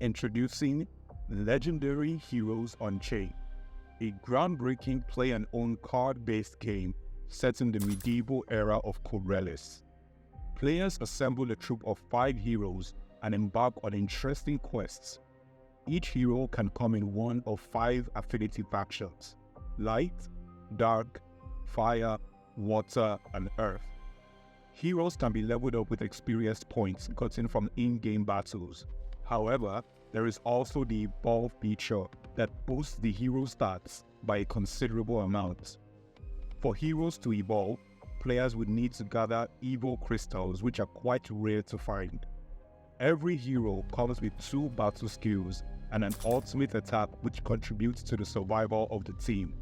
Introducing Legendary Heroes Unchained, a groundbreaking play-and-own card-based game set in the medieval era of Corellis. Players assemble a troop of 5 heroes and embark on interesting quests. Each hero can come in one of 5 affinity factions: light, dark, fire, water, and earth. Heroes can be leveled up with experience points gotten from in-game battles. However, there is also the Evolve feature that boosts the hero stats by a considerable amount. For heroes to evolve, players would need to gather Evo crystals, which are quite rare to find. Every hero comes with 2 battle skills and an ultimate attack which contributes to the survival of the team.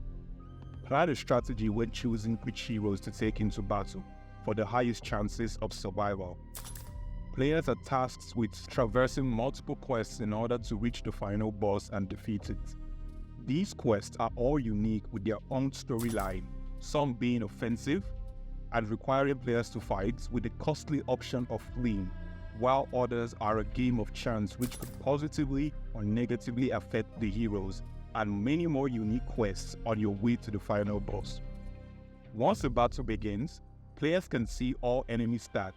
Plan a strategy when choosing which heroes to take into battle for the highest chances of survival. Players are tasked with traversing multiple quests in order to reach the final boss and defeat it. These quests are all unique with their own storyline, some being offensive and requiring players to fight with the costly option of fleeing, while others are a game of chance which could positively or negatively affect the heroes, and many more unique quests on your way to the final boss. Once the battle begins, players can see all enemy stats,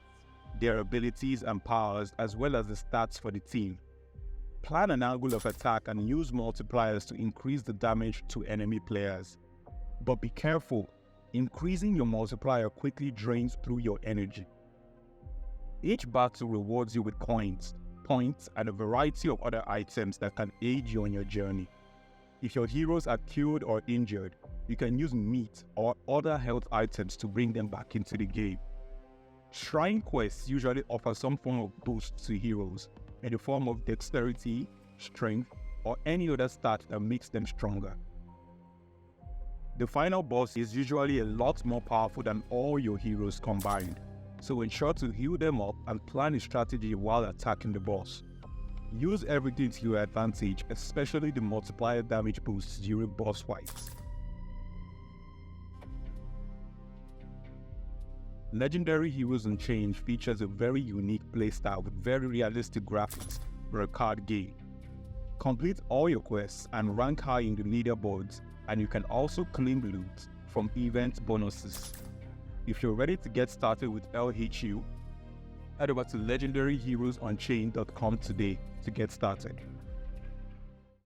their abilities and powers, as well as the stats for the team. Plan an angle of attack and use multipliers to increase the damage to enemy players. But be careful, increasing your multiplier quickly drains through your energy. Each battle rewards you with coins, points, and a variety of other items that can aid you on your journey. If your heroes are killed or injured, you can use meat or other health items to bring them back into the game. Shrine quests usually offer some form of boost to heroes in the form of dexterity, strength, or any other stat that makes them stronger. The final boss is usually a lot more powerful than all your heroes combined, so ensure to heal them up and plan a strategy while attacking the boss. Use everything to your advantage, especially the multiplier damage boosts during boss fights. Legendary Heroes Unchained features a very unique playstyle with very realistic graphics for a card game. Complete all your quests and rank high in the leaderboards, and you can also claim loot from event bonuses. If you're ready to get started with LHU, head over to legendaryheroesunchained.com today to get started.